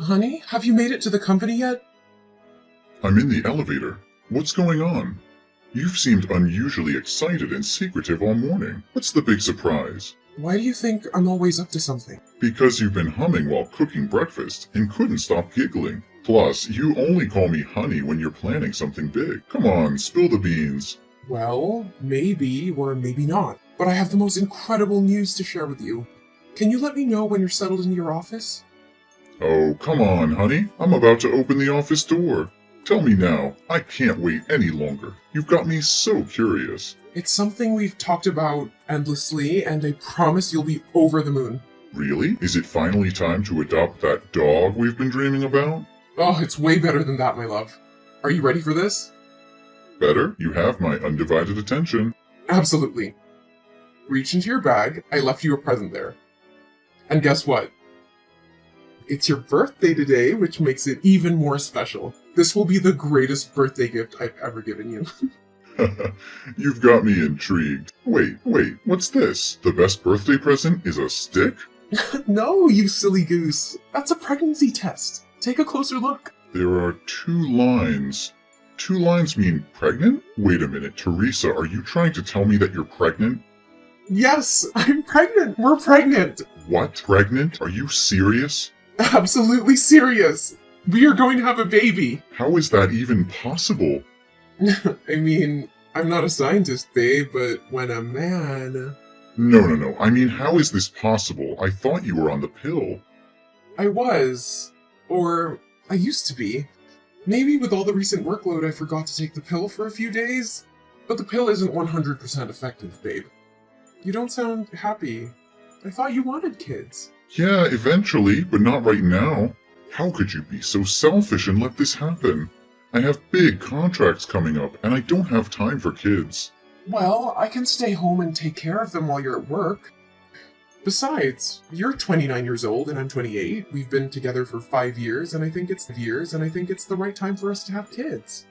Honey, have you made it to the company yet? I'm in the elevator. What's going on? You've seemed unusually excited and secretive all morning. What's the big surprise? Why do you think I'm always up to something? Because you've been humming while cooking breakfast and couldn't stop giggling. Plus, you only call me honey when you're planning something big. Come on, spill the beans. Well, maybe or maybe not. But I have the most incredible news to share with you. Can you let me know when you're settled into your office? Oh, come on, honey. I'm about to open the office door. Tell me now. I can't wait any longer. You've got me so curious. It's something we've talked about endlessly, and I promise you'll be over the moon. Really? Is it finally time to adopt that dog we've been dreaming about? Oh, it's way better than that, my love. Are you ready for this? Better? You have my undivided attention. Absolutely. Reach into your bag. I left you a present there. And guess what? It's your birthday today, which makes it even more special. This will be the greatest birthday gift I've ever given you. You've got me intrigued. Wait, what's this? The best birthday present is a stick? No, you silly goose. That's a pregnancy test. Take a closer look. There are 2 lines. 2 lines mean pregnant? Wait a minute, Teresa, are you trying to tell me that you're pregnant? Yes, I'm pregnant. We're pregnant. What? Pregnant? Are you serious? Absolutely serious. We are going to have a baby. How is that even possible? I mean, I'm not a scientist, babe, but when a man... No. I mean, how is this possible? I thought you were on the pill. I was. Or, I used to be. Maybe with all the recent workload I forgot to take the pill for a few days. But the pill isn't 100% effective, babe. You don't sound happy. I thought you wanted kids. Yeah, eventually, but not right now. How could you be so selfish and let this happen? I have big contracts coming up, and I don't have time for kids. Well, I can stay home and take care of them while you're at work. Besides, you're 29 years old and I'm 28. We've been together for 5 years, and I think it's the right time for us to have kids.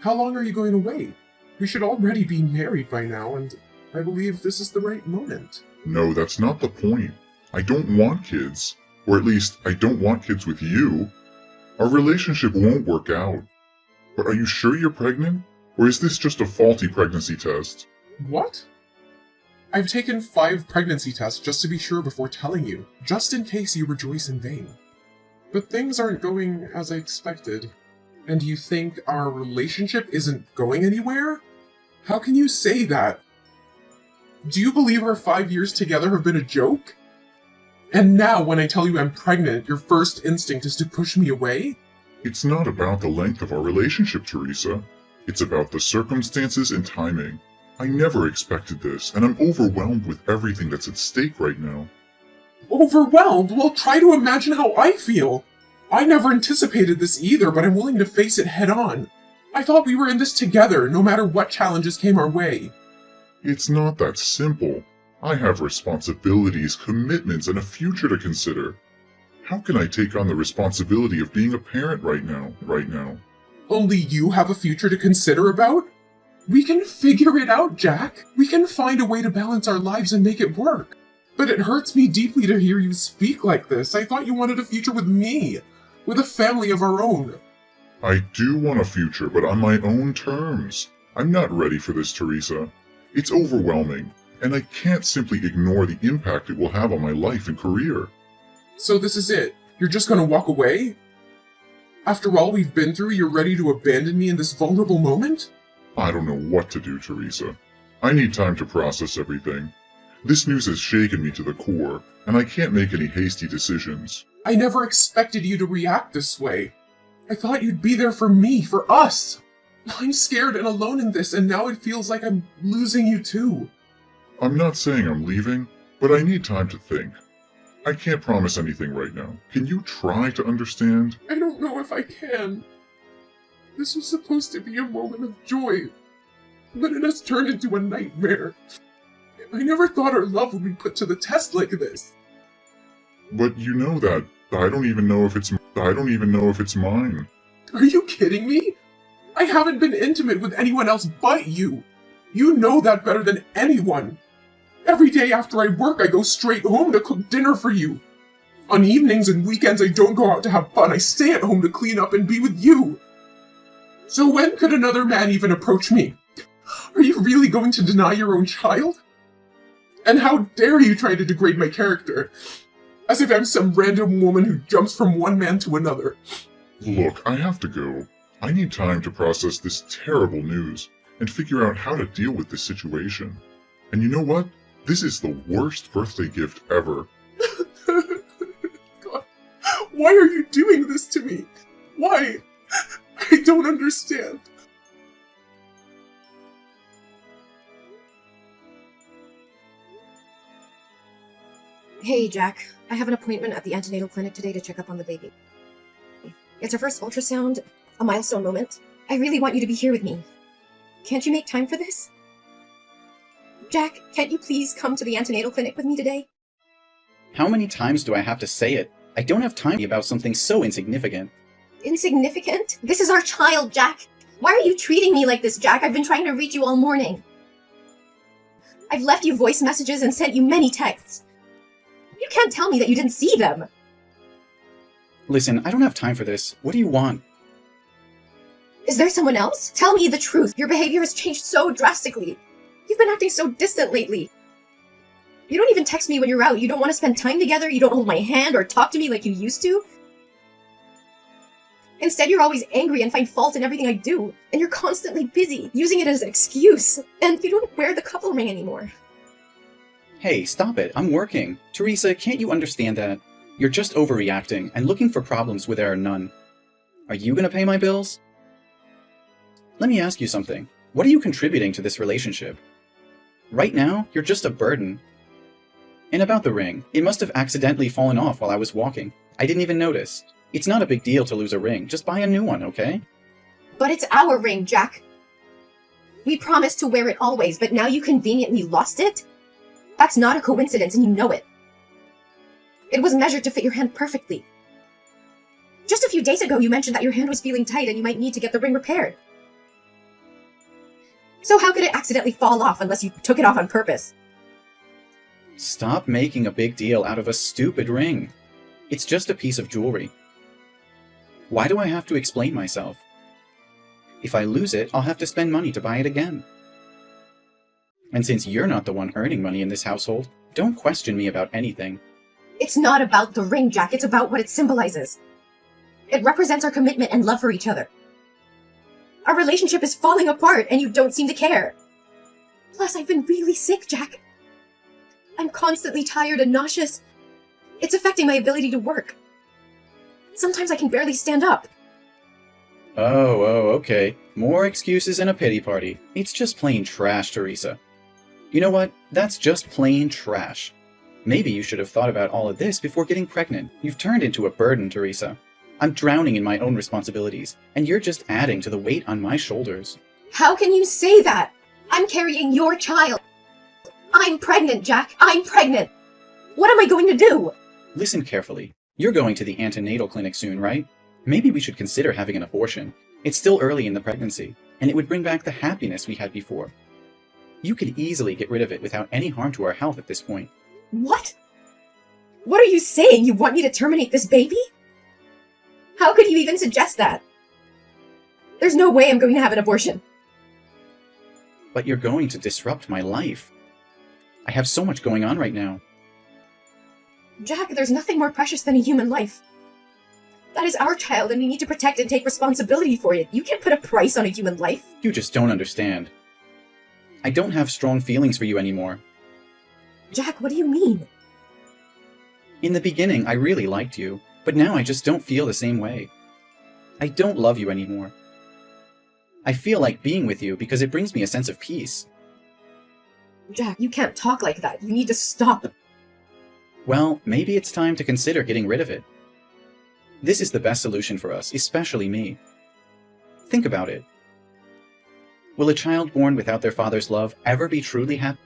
How long are you going to wait? We should already be married by now, and I believe this is the right moment. No, that's not the point. I don't want kids. Or at least, I don't want kids with you. Our relationship won't work out. But are you sure you're pregnant? Or is this just a faulty pregnancy test? What? I've taken 5 pregnancy tests just to be sure before telling you, just in case you rejoice in vain. But things aren't going as I expected. And you think our relationship isn't going anywhere? How can you say that? Do you believe our 5 years together have been a joke? And now, when I tell you I'm pregnant, your first instinct is to push me away? It's not about the length of our relationship, Teresa. It's about the circumstances and timing. I never expected this, and I'm overwhelmed with everything that's at stake right now. Overwhelmed? Well, try to imagine how I feel. I never anticipated this either, but I'm willing to face it head on. I thought we were in this together, no matter what challenges came our way. It's not that simple. I have responsibilities, commitments, and a future to consider. How can I take on the responsibility of being a parent right now? Only you have a future to consider about? We can figure it out, Jack. We can find a way to balance our lives and make it work. But it hurts me deeply to hear you speak like this. I thought you wanted a future with me, with a family of our own. I do want a future, but on my own terms. I'm not ready for this, Teresa. It's overwhelming, and I can't simply ignore the impact it will have on my life and career. So this is it? You're just gonna walk away? After all we've been through, you're ready to abandon me in this vulnerable moment? I don't know what to do, Teresa. I need time to process everything. This news has shaken me to the core, and I can't make any hasty decisions. I never expected you to react this way. I thought you'd be there for me, for us. I'm scared and alone in this, and now it feels like I'm losing you too. I'm not saying I'm leaving, but I need time to think. I can't promise anything right now. Can you try to understand? I don't know if I can. This was supposed to be a moment of joy, but it has turned into a nightmare. I never thought our love would be put to the test like this. But you know that I don't even know if it's mine. Are you kidding me? I haven't been intimate with anyone else but you. You know that better than anyone. Every day after I work, I go straight home to cook dinner for you. On evenings and weekends, I don't go out to have fun. I stay at home to clean up and be with you. So when could another man even approach me? Are you really going to deny your own child? And how dare you try to degrade my character? As if I'm some random woman who jumps from one man to another. Look, I have to go. I need time to process this terrible news and figure out how to deal with this situation. And you know what? This is the worst birthday gift ever. God, why are you doing this to me? Why? I don't understand. Hey, Jack. I have an appointment at the antenatal clinic today to check up on the baby. It's her first ultrasound, a milestone moment. I really want you to be here with me. Can't you make time for this? Jack, can't you please come to the antenatal clinic with me today? How many times do I have to say it? I don't have time about something so insignificant. Insignificant? This is our child, Jack. Why are you treating me like this, Jack? I've been trying to reach you all morning. I've left you voice messages and sent you many texts. You can't tell me that you didn't see them. Listen, I don't have time for this. What do you want? Is there someone else? Tell me the truth. Your behavior has changed so drastically. You've been acting so distant lately. You don't even text me when you're out. You don't want to spend time together. You don't hold my hand or talk to me like you used to. Instead, you're always angry and find fault in everything I do. And you're constantly busy, using it as an excuse. And you don't wear the couple ring anymore. Hey, stop it. I'm working. Teresa, can't you understand that? You're just overreacting and looking for problems where there are none. Are you gonna pay my bills? Let me ask you something. What are you contributing to this relationship? Right now, you're just a burden. And about the ring, it must have accidentally fallen off while I was walking. I didn't even notice. It's not a big deal to lose a ring. Just buy a new one, okay? But it's our ring, Jack. We promised to wear it always, but now you conveniently lost it? That's not a coincidence, and you know it. It was measured to fit your hand perfectly. Just a few days ago, you mentioned that your hand was feeling tight and you might need to get the ring repaired. So how could it accidentally fall off unless you took it off on purpose? Stop making a big deal out of a stupid ring. It's just a piece of jewelry. Why do I have to explain myself? If I lose it, I'll have to spend money to buy it again. And since you're not the one earning money in this household, don't question me about anything. It's not about the ring, Jack. It's about what it symbolizes. It represents our commitment and love for each other. Our relationship is falling apart and you don't seem to care. Plus, I've been really sick, Jack. I'm constantly tired and nauseous. It's affecting my ability to work. Sometimes I can barely stand up. Oh, okay. More excuses and a pity party. It's just plain trash, Teresa. You know what? That's just plain trash. Maybe you should have thought about all of this before getting pregnant. You've turned into a burden, Teresa. I'm drowning in my own responsibilities, and you're just adding to the weight on my shoulders. How can you say that? I'm carrying your child. I'm pregnant, Jack. I'm pregnant. What am I going to do? Listen carefully. You're going to the antenatal clinic soon, right? Maybe we should consider having an abortion. It's still early in the pregnancy, and it would bring back the happiness we had before. You could easily get rid of it without any harm to our health at this point. What? What are you saying? You want me to terminate this baby? How could you even suggest that? There's no way I'm going to have an abortion. But you're going to disrupt my life. I have so much going on right now. Jack, there's nothing more precious than a human life. That is our child, and we need to protect and take responsibility for it. You can't put a price on a human life. You just don't understand. I don't have strong feelings for you anymore. Jack, what do you mean? In the beginning, I really liked you, but now I just don't feel the same way. I don't love you anymore. I feel like being with you because it brings me a sense of peace. Jack, you can't talk like that. You need to stop. Well, maybe it's time to consider getting rid of it. This is the best solution for us, especially me. Think about it. Will a child born without their father's love ever be truly happy?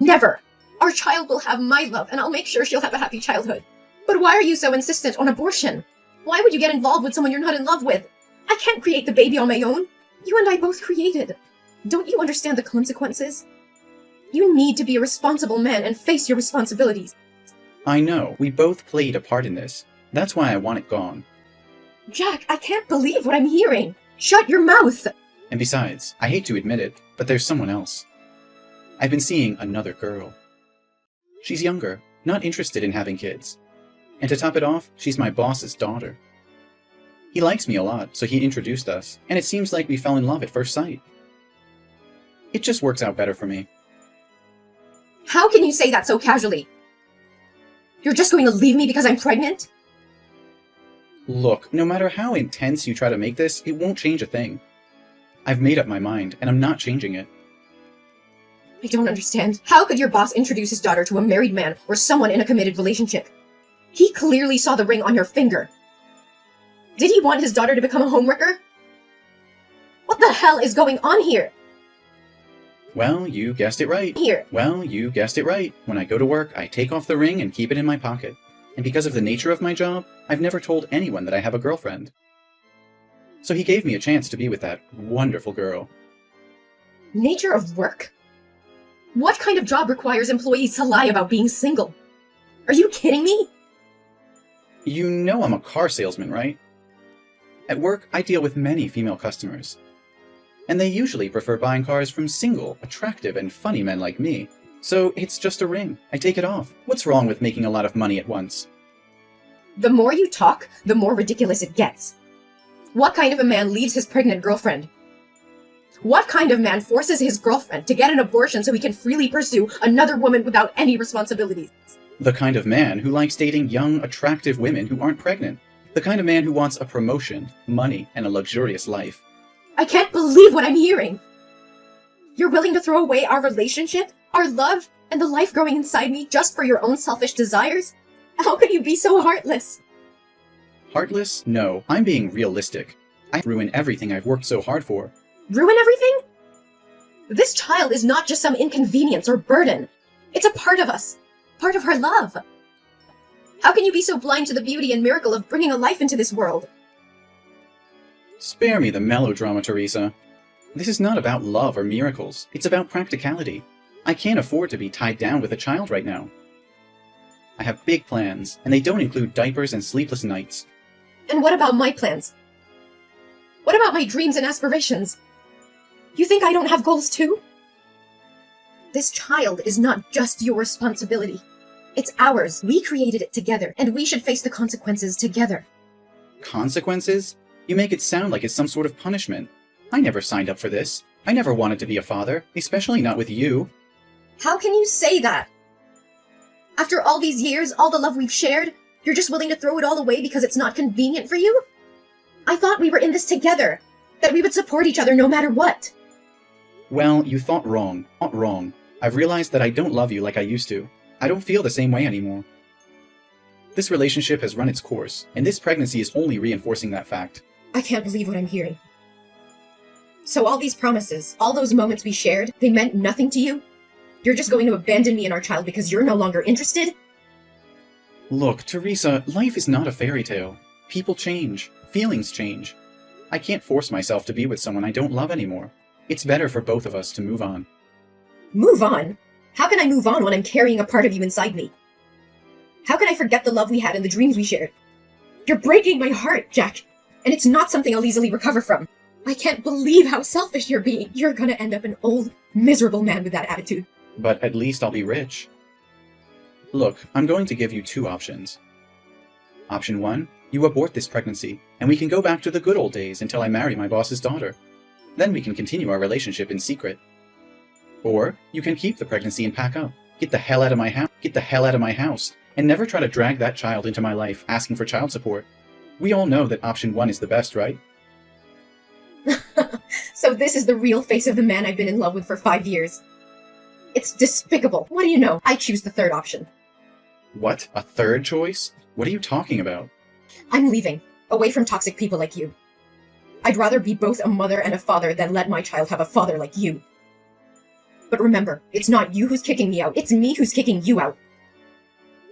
Never! Our child will have my love, and I'll make sure she'll have a happy childhood. But why are you so insistent on abortion? Why would you get involved with someone you're not in love with? I can't create the baby on my own. You and I both created. Don't you understand the consequences? You need to be a responsible man and face your responsibilities. I know, we both played a part in this. That's why I want it gone. Jack, I can't believe what I'm hearing! Shut your mouth! And besides, I hate to admit it, but there's someone else. I've been seeing another girl. She's younger, not interested in having kids. And to top it off, she's my boss's daughter. He likes me a lot, so he introduced us, and it seems like we fell in love at first sight. It just works out better for me. How can you say that so casually? You're just going to leave me because I'm pregnant? Look, no matter how intense you try to make this, it won't change a thing. I've made up my mind, and I'm not changing it. I don't understand. How could your boss introduce his daughter to a married man or someone in a committed relationship? He clearly saw the ring on your finger. Did he want his daughter to become a homewrecker? What the hell is going on here? Well, you guessed it right. Here. Well, you guessed it right. When I go to work, I take off the ring and keep it in my pocket. And because of the nature of my job, I've never told anyone that I have a girlfriend. So he gave me a chance to be with that wonderful girl. Nature of work? What kind of job requires employees to lie about being single? Are you kidding me? You know I'm a car salesman, right? At work, I deal with many female customers. And they usually prefer buying cars from single, attractive, and funny men like me. So it's just a ring. I take it off. What's wrong with making a lot of money at once? The more you talk, the more ridiculous it gets. What kind of a man leaves his pregnant girlfriend? What kind of man forces his girlfriend to get an abortion so he can freely pursue another woman without any responsibilities? The kind of man who likes dating young, attractive women who aren't pregnant. The kind of man who wants a promotion, money, and a luxurious life. I can't believe what I'm hearing! You're willing to throw away our relationship, our love, and the life growing inside me just for your own selfish desires? How could you be so heartless? Heartless? No, I'm being realistic. I ruin everything I've worked so hard for. Ruin everything? This child is not just some inconvenience or burden. It's a part of us. Part of our love. How can you be so blind to the beauty and miracle of bringing a life into this world? Spare me the melodrama, Teresa. This is not about love or miracles. It's about practicality. I can't afford to be tied down with a child right now. I have big plans, and they don't include diapers and sleepless nights. And what about my plans? What about my dreams and aspirations? You think I don't have goals too? This child is not just your responsibility. It's ours. We created it together, and we should face the consequences together. Consequences? You make it sound like it's some sort of punishment. I never signed up for this. I never wanted to be a father, especially not with you. How can you say that? After all these years, all the love we've shared, you're just willing to throw it all away because it's not convenient for you? I thought we were in this together, that we would support each other no matter what. Well, you thought wrong. Not wrong. I've realized that I don't love you like I used to. I don't feel the same way anymore. This relationship has run its course, and this pregnancy is only reinforcing that fact. I can't believe what I'm hearing. So all these promises, all those moments we shared, they meant nothing to you? You're just going to abandon me and our child because you're no longer interested? Look, Teresa, life is not a fairy tale. People change. Feelings change. I can't force myself to be with someone I don't love anymore. It's better for both of us to move on. Move on? How can I move on when I'm carrying a part of you inside me? How can I forget the love we had and the dreams we shared? You're breaking my heart, Jack, and it's not something I'll easily recover from. I can't believe how selfish you're being. You're gonna end up an old, miserable man with that attitude. But at least I'll be rich. Look, I'm going to give you two options. Option 1, you abort this pregnancy, and we can go back to the good old days until I marry my boss's daughter. Then we can continue our relationship in secret. Or, you can keep the pregnancy and pack up. Get the hell out of my house. Get the hell out of my house. And never try to drag that child into my life asking for child support. We all know that option 1 is the best, right? So this is the real face of the man I've been in love with for 5 years. It's despicable. What do you know? I choose the third option. What? A third choice? What are you talking about? I'm leaving, away from toxic people like you. I'd rather be both a mother and a father than let my child have a father like you. But remember, it's not you who's kicking me out, it's me who's kicking you out.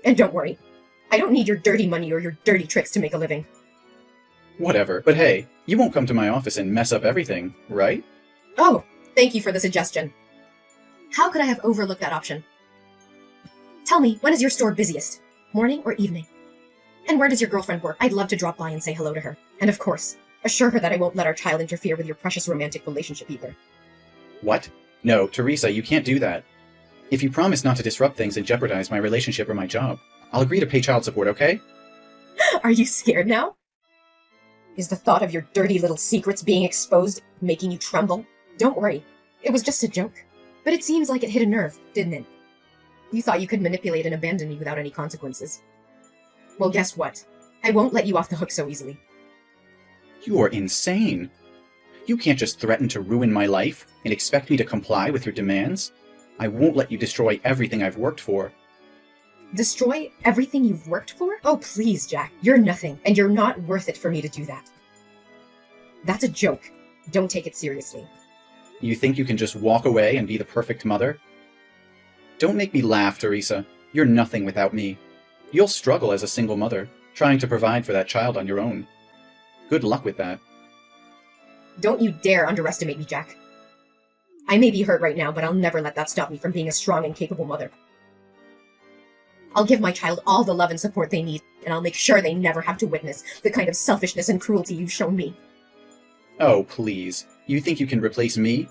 And don't worry, I don't need your dirty money or your dirty tricks to make a living. Whatever, but hey, you won't come to my office and mess up everything, right? Oh, thank you for the suggestion. How could I have overlooked that option? Tell me, when is your store busiest? morning or evening? And where does your girlfriend work? I'd love to drop by and say hello to her. And of course, assure her that I won't let our child interfere with your precious romantic relationship either. What? No, Teresa, you can't do that. If you promise not to disrupt things and jeopardize my relationship or my job, I'll agree to pay child support, okay? Are you scared now? Is the thought of your dirty little secrets being exposed making you tremble? Don't worry, it was just a joke. But it seems like it hit a nerve, didn't it? You thought you could manipulate and abandon me without any consequences. Well, guess what? I won't let you off the hook so easily. You are insane. You can't just threaten to ruin my life and expect me to comply with your demands. I won't let you destroy everything I've worked for. Destroy everything you've worked for? Oh, please, Jack. You're nothing, and you're not worth it for me to do that. That's a joke. Don't take it seriously. You think you can just walk away and be the perfect mother? Don't make me laugh, Teresa. You're nothing without me. You'll struggle as a single mother, trying to provide for that child on your own. Good luck with that. Don't you dare underestimate me, Jack. I may be hurt right now, but I'll never let that stop me from being a strong and capable mother. I'll give my child all the love and support they need, and I'll make sure they never have to witness the kind of selfishness and cruelty you've shown me. Oh, please. You think you can replace me?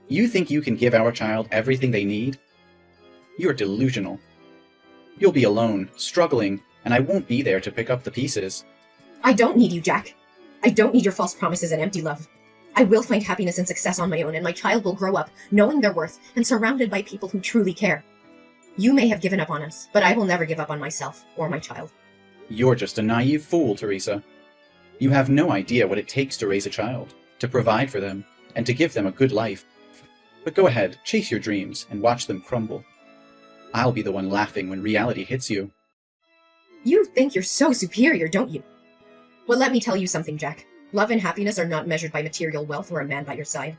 You think you can give our child everything they need? You're delusional. You'll be alone, struggling, and I won't be there to pick up the pieces. I don't need you, Jack. I don't need your false promises and empty love. I will find happiness and success on my own, and my child will grow up knowing their worth and surrounded by people who truly care. You may have given up on us, but I will never give up on myself or my child. You're just a naive fool, Teresa. You have no idea what it takes to raise a child, to provide for them, and to give them a good life. But go ahead, chase your dreams, and watch them crumble. I'll be the one laughing when reality hits you. You think you're so superior, don't you? Well, let me tell you something, Jack. Love and happiness are not measured by material wealth or a man by your side.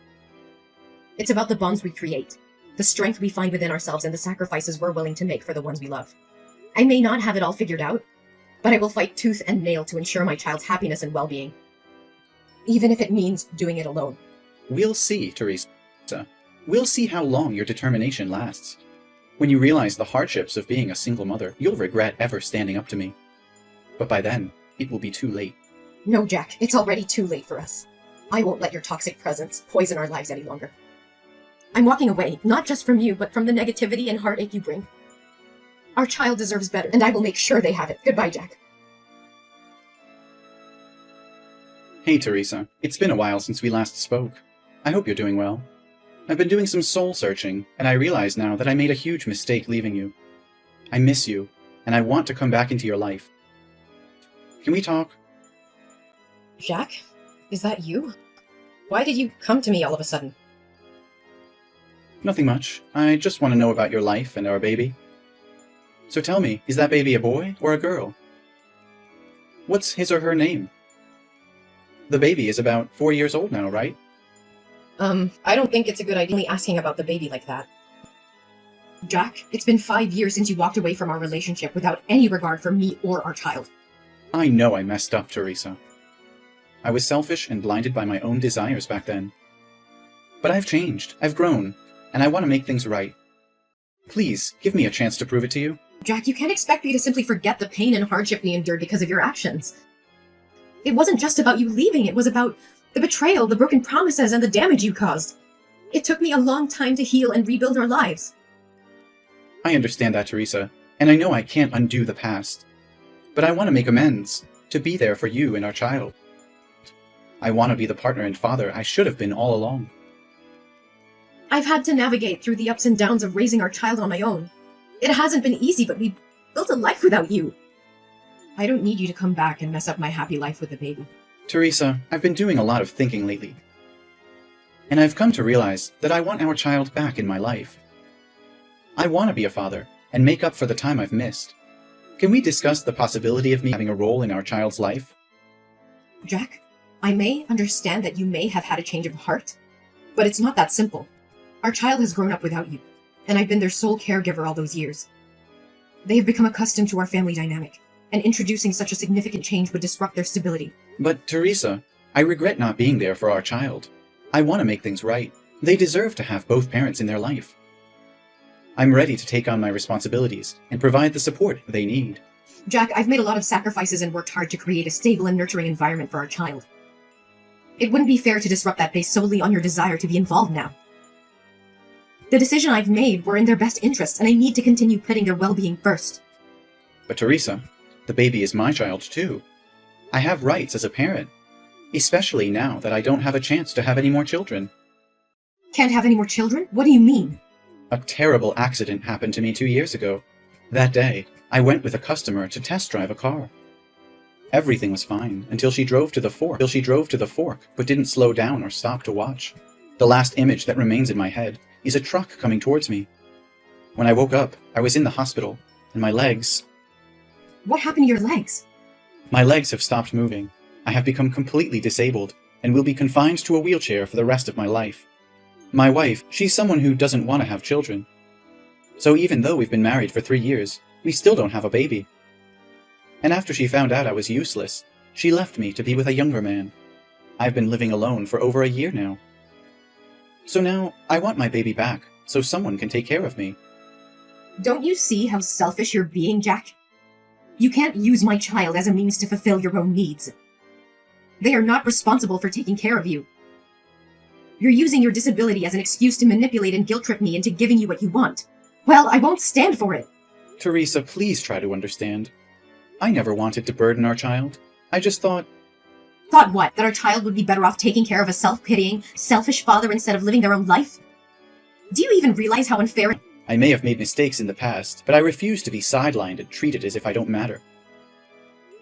It's about the bonds we create, the strength we find within ourselves, and the sacrifices we're willing to make for the ones we love. I may not have it all figured out, but I will fight tooth and nail to ensure my child's happiness and well-being. Even if it means doing it alone. We'll see, Teresa. We'll see how long your determination lasts. When you realize the hardships of being a single mother, you'll regret ever standing up to me. But by then, it will be too late. No, Jack, it's already too late for us. I won't let your toxic presence poison our lives any longer. I'm walking away, not just from you, but from the negativity and heartache you bring. Our child deserves better, and I will make sure they have it. Goodbye, Jack. Hey, Teresa. It's been a while since we last spoke. I hope you're doing well. I've been doing some soul searching, and I realize now that I made a huge mistake leaving you. I miss you, and I want to come back into your life. Can we talk? Jack? Is that you? Why did you come to me all of a sudden? Nothing much. I just want to know about your life and our baby. So tell me, is that baby a boy or a girl? What's his or her name? The baby is about 4 years old now, right? I don't think it's a good idea asking about the baby like that. Jack, it's been 5 years since you walked away from our relationship without any regard for me or our child. I know I messed up, Teresa. I was selfish and blinded by my own desires back then. But I've changed, I've grown, and I want to make things right. Please, give me a chance to prove it to you. Jack, you can't expect me to simply forget the pain and hardship we endured because of your actions. It wasn't just about you leaving, it was about the betrayal, the broken promises, and the damage you caused. It took me a long time to heal and rebuild our lives. I understand that, Teresa, and I know I can't undo the past. But I want to make amends, to be there for you and our child. I want to be the partner and father I should have been all along. I've had to navigate through the ups and downs of raising our child on my own. It hasn't been easy, but we built a life without you. I don't need you to come back and mess up my happy life with the baby. Teresa, I've been doing a lot of thinking lately. And I've come to realize that I want our child back in my life. I want to be a father and make up for the time I've missed. Can we discuss the possibility of me having a role in our child's life? Jack, I may understand that you may have had a change of heart, but it's not that simple. Our child has grown up without you, and I've been their sole caregiver all those years. They have become accustomed to our family dynamic, and introducing such a significant change would disrupt their stability. But, Teresa, I regret not being there for our child. I want to make things right. They deserve to have both parents in their life. I'm ready to take on my responsibilities and provide the support they need. Jack, I've made a lot of sacrifices and worked hard to create a stable and nurturing environment for our child. It wouldn't be fair to disrupt that based solely on your desire to be involved now. The decision I've made were in their best interest, and I need to continue putting their well-being first. But Teresa, the baby is my child too. I have rights as a parent, especially now that I don't have a chance to have any more children. Can't have any more children? What do you mean? A terrible accident happened to me 2 years ago. That day, I went with a customer to test drive a car. Everything was fine until she drove to the fork, but didn't slow down or stop to watch. The last image that remains in my head is a truck coming towards me. When I woke up, I was in the hospital, and my legs... What happened to your legs? My legs have stopped moving. I have become completely disabled, and will be confined to a wheelchair for the rest of my life. My wife, she's someone who doesn't want to have children. So even though we've been married for 3 years, we still don't have a baby. And after she found out I was useless, she left me to be with a younger man. I've been living alone for over a year now. So now, I want my baby back, so someone can take care of me. Don't you see how selfish you're being, Jack? You can't use my child as a means to fulfill your own needs. They are not responsible for taking care of you. You're using your disability as an excuse to manipulate and guilt-trip me into giving you what you want. Well, I won't stand for it. Teresa, please try to understand. I never wanted to burden our child. I just thought... Thought what? That our child would be better off taking care of a self-pitying, selfish father instead of living their own life? Do you even realize how unfair... I may have made mistakes in the past, but I refuse to be sidelined and treated as if I don't matter.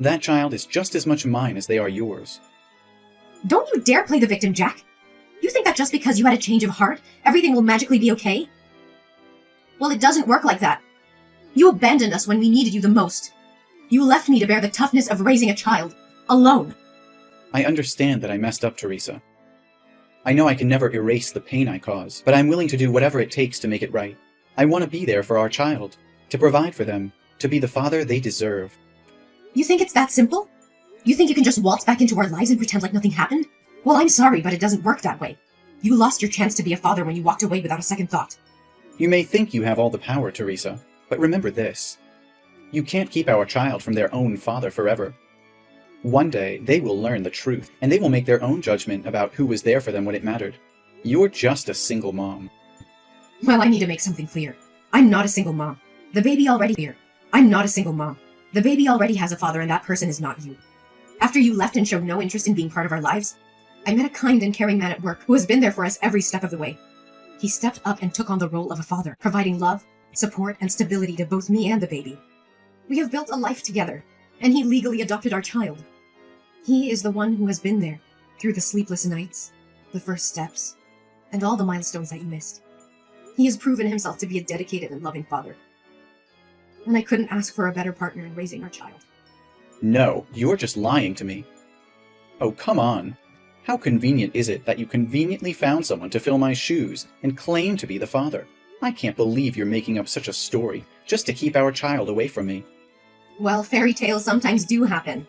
That child is just as much mine as they are yours. Don't you dare play the victim, Jack. You think that just because you had a change of heart, everything will magically be okay? Well, it doesn't work like that. You abandoned us when we needed you the most. You left me to bear the toughness of raising a child, alone. I understand that I messed up, Teresa. I know I can never erase the pain I caused, but I'm willing to do whatever it takes to make it right. I want to be there for our child, to provide for them, to be the father they deserve. You think it's that simple? You think you can just waltz back into our lives and pretend like nothing happened? Well, I'm sorry, but it doesn't work that way. You lost your chance to be a father when you walked away without a second thought. You may think you have all the power, Teresa, but remember this. You can't keep our child from their own father forever. One day, they will learn the truth, and they will make their own judgment about who was there for them when it mattered. You're just a single mom. Well, I need to make something clear. I'm not a single mom. The baby already here. I'm not a single mom. The baby already has a father, and that person is not you. After you left and showed no interest in being part of our lives, I met a kind and caring man at work who has been there for us every step of the way. He stepped up and took on the role of a father, providing love, support, and stability to both me and the baby. We have built a life together, and he legally adopted our child. He is the one who has been there, through the sleepless nights, the first steps, and all the milestones that you missed. He has proven himself to be a dedicated and loving father. And I couldn't ask for a better partner in raising our child. No, you're just lying to me. Oh, come on. How convenient is it that you conveniently found someone to fill my shoes and claim to be the father? I can't believe you're making up such a story just to keep our child away from me. Well, fairy tales sometimes do happen.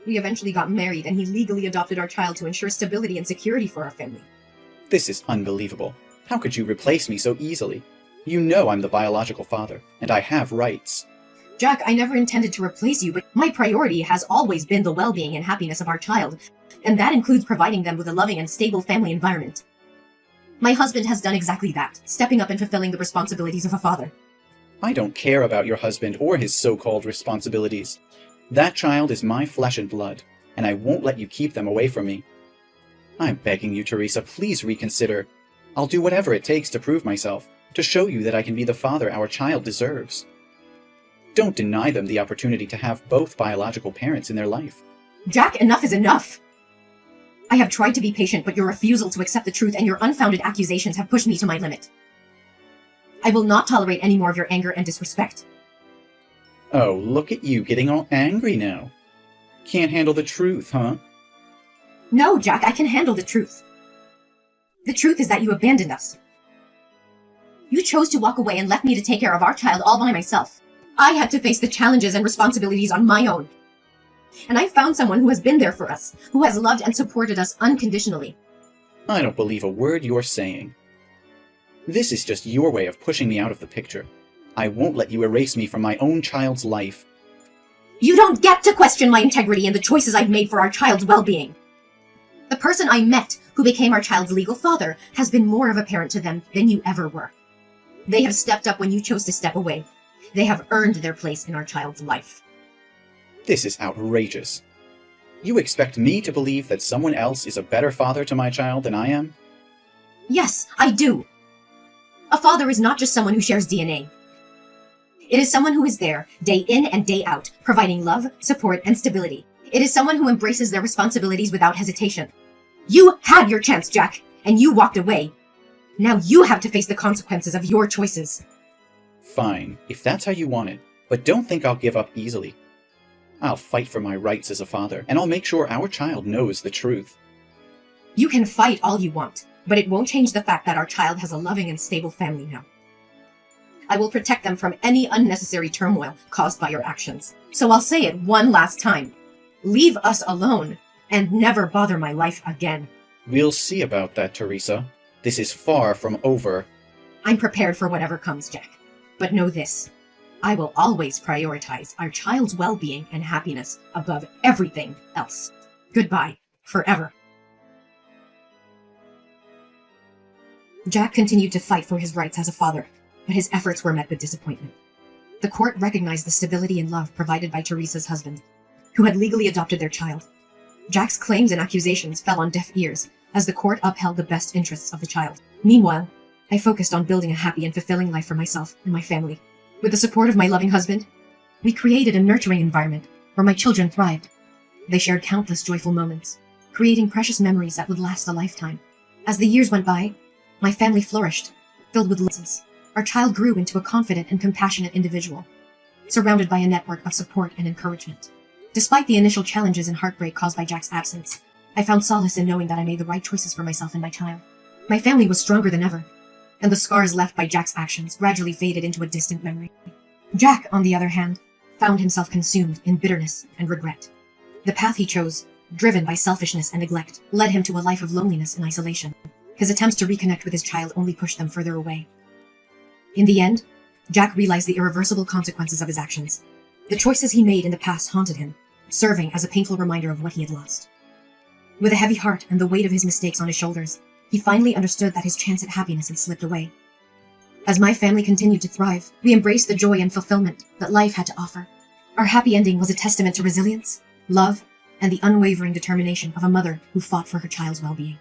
We eventually got married, and he legally adopted our child to ensure stability and security for our family. This is unbelievable. How could you replace me so easily? You know I'm the biological father, and I have rights. Jack, I never intended to replace you, but my priority has always been the well-being and happiness of our child, and that includes providing them with a loving and stable family environment. My husband has done exactly that, stepping up and fulfilling the responsibilities of a father. I don't care about your husband or his so-called responsibilities. That child is my flesh and blood, and I won't let you keep them away from me. I'm begging you, Teresa, please reconsider. I'll do whatever it takes to prove myself, to show you that I can be the father our child deserves. Don't deny them the opportunity to have both biological parents in their life. Jack, enough is enough! I have tried to be patient, but your refusal to accept the truth and your unfounded accusations have pushed me to my limit. I will not tolerate any more of your anger and disrespect. Oh, look at you getting all angry now. Can't handle the truth, huh? No, Jack, I can handle the truth. The truth is that you abandoned us. You chose to walk away and left me to take care of our child all by myself. I had to face the challenges and responsibilities on my own. And I found someone who has been there for us, who has loved and supported us unconditionally. I don't believe a word you're saying. This is just your way of pushing me out of the picture. I won't let you erase me from my own child's life. You don't get to question my integrity and the choices I've made for our child's well-being. The person I met, who became our child's legal father, has been more of a parent to them than you ever were. They have stepped up when you chose to step away. They have earned their place in our child's life. This is outrageous. You expect me to believe that someone else is a better father to my child than I am? Yes, I do. A father is not just someone who shares DNA. It is someone who is there, day in and day out, providing love, support, and stability. It is someone who embraces their responsibilities without hesitation. You had your chance, Jack, and you walked away. Now you have to face the consequences of your choices. Fine, if that's how you want it, but don't think I'll give up easily. I'll fight for my rights as a father, and I'll make sure our child knows the truth. You can fight all you want, but it won't change the fact that our child has a loving and stable family now. I will protect them from any unnecessary turmoil caused by your actions. So I'll say it one last time. Leave us alone, and never bother my life again. We'll see about that, Teresa. This is far from over. I'm prepared for whatever comes, Jack. But know this. I will always prioritize our child's well-being and happiness above everything else. Goodbye, forever. Jack continued to fight for his rights as a father, but his efforts were met with disappointment. The court recognized the stability and love provided by Teresa's husband, who had legally adopted their child. Jack's claims and accusations fell on deaf ears as the court upheld the best interests of the child. Meanwhile, I focused on building a happy and fulfilling life for myself and my family. With the support of my loving husband, we created a nurturing environment where my children thrived. They shared countless joyful moments, creating precious memories that would last a lifetime. As the years went by, my family flourished, filled with lessons. Our child grew into a confident and compassionate individual, surrounded by a network of support and encouragement. Despite the initial challenges and heartbreak caused by Jack's absence, I found solace in knowing that I made the right choices for myself and my child. My family was stronger than ever, and the scars left by Jack's actions gradually faded into a distant memory. Jack, on the other hand, found himself consumed in bitterness and regret. The path he chose, driven by selfishness and neglect, led him to a life of loneliness and isolation. His attempts to reconnect with his child only pushed them further away. In the end, Jack realized the irreversible consequences of his actions. The choices he made in the past haunted him, serving as a painful reminder of what he had lost. With a heavy heart and the weight of his mistakes on his shoulders, he finally understood that his chance at happiness had slipped away. As my family continued to thrive, we embraced the joy and fulfillment that life had to offer. Our happy ending was a testament to resilience, love, and the unwavering determination of a mother who fought for her child's well-being.